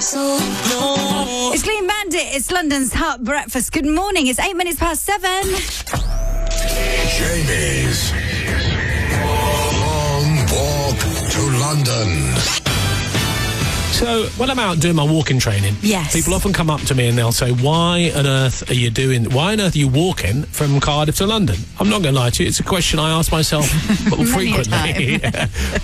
It's Clean Bandit. It's London's Hot Breakfast. Good morning. It's 8 minutes past 7. Jamie's Long Walk to London. So, when I'm out doing my walking training, Yes. people often come up to me and they'll say, why on earth are you walking from Cardiff to London? I'm not going to lie to you, it's a question I ask myself frequently.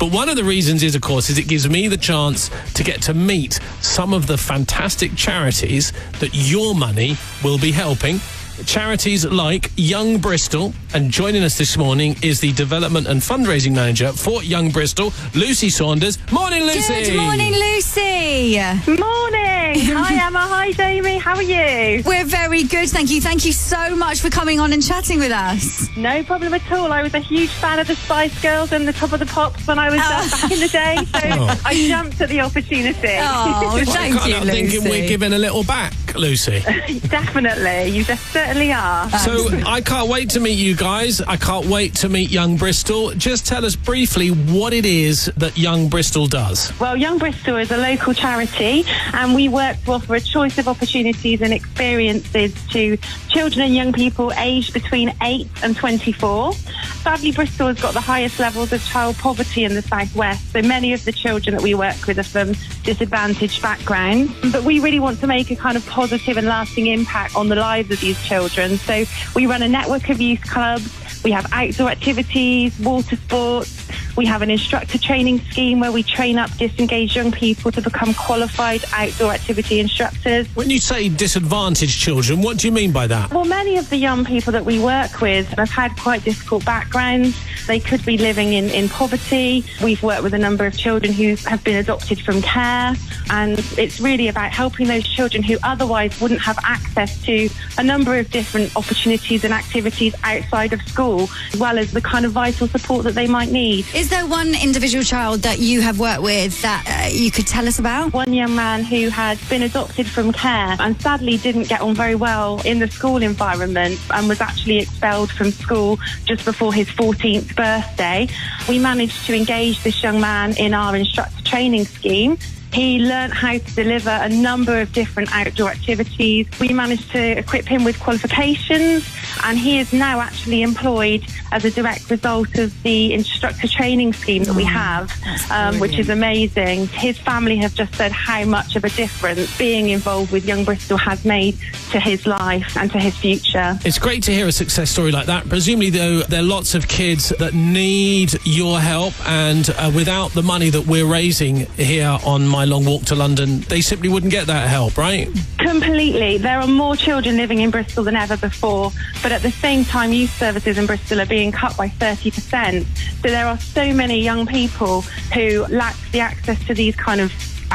But one of the reasons is, of course, it gives me the chance to get to meet some of the fantastic charities that your money will be helping. Charities like Young Bristol, and joining us this morning is the Development and Fundraising Manager for Young Bristol, Lucy Saunders. Morning, Lucy! Good morning, Lucy! Morning! Hi, Emma. Hi, Jamie. How are you? We're very good, thank you. Thank you so much for coming on and chatting with us. No problem at all. I was a huge fan of the Spice Girls and the Top of the Pops when I was back in the day, so I jumped at the opportunity. Oh, thank you, I'm Lucy. thinking we're giving a little back, Lucy. Definitely. You just certainly are. So I can't wait to meet you guys. I can't wait to meet Young Bristol. Just tell us briefly what it is that Young Bristol does. Well, Young Bristol is a local charity, and we work to offer a choice of opportunities and experiences to children and young people aged between 8 and 24. Sadly, Bristol has got the highest levels of child poverty in the southwest, so many of the children that we work with are from disadvantaged backgrounds. But we really want to make a kind of positive and lasting impact on the lives of these children. So we run a network of youth clubs. We have outdoor activities, water sports. We have an instructor training scheme where we train up disengaged young people to become qualified outdoor activity instructors. When you say disadvantaged children, what do you mean by that? Well, many of the young people that we work with have had quite difficult backgrounds. They could be living in poverty. We've worked with a number of children who have been adopted from care, and it's really about helping those children who otherwise wouldn't have access to a number of different opportunities and activities outside of school, as well as the kind of vital support that they might need. Is there one individual child that you have worked with that you could tell us about? One young man who had been adopted from care and sadly didn't get on very well in the school environment and was actually expelled from school just before his 14th birthday. We managed to engage this young man in our instructor training scheme. He learnt how to deliver a number of different outdoor activities. We managed to equip him with qualifications, and he is now actually employed as a direct result of the instructor training scheme that we have, which is amazing. His family have just said how much of a difference being involved with Young Bristol has made to his life and to his future. It's great to hear a success story like that. Presumably, though, there are lots of kids that need your help, and without the money that we're raising here on My Long Walk to London, they simply wouldn't get that help, right? Completely. There are more children living in Bristol than ever before, but at the same time, youth services in Bristol are being cut by 30%. So there are so many young people who lack the access to these kind of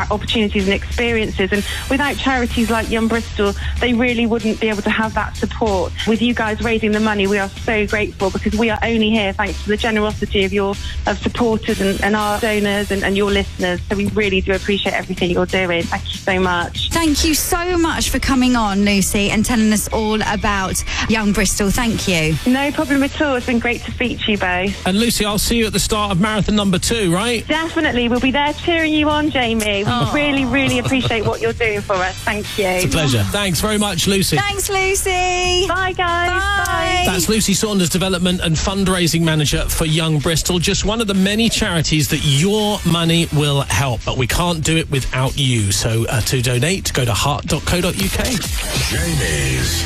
opportunities and experiences, and without charities like Young Bristol, they really wouldn't be able to have that support. With you guys raising the money, we are so grateful, because we are only here thanks to the generosity of supporters and our donors and your listeners. So we really do appreciate everything you're doing. Thank you so much. Thank you so much for coming on, Lucy, and telling us all about Young Bristol. Thank you. No problem at all. It's been great to speak to you both. And Lucy, I'll see you at the start of marathon number 2, right? Definitely. We'll be there cheering you on, Jamie. We really, really appreciate what you're doing for us. Thank you. It's a pleasure. Thanks very much, Lucy. Thanks, Lucy. Bye, guys. Bye. That's Lucy Saunders, Development and Fundraising Manager for Young Bristol. Just one of the many charities that your money will help, but we can't do it without you. So to donate, go to heart.co.uk. Jamie's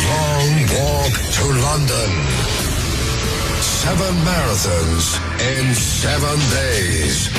Long Walk to London. 7 marathons in 7 days.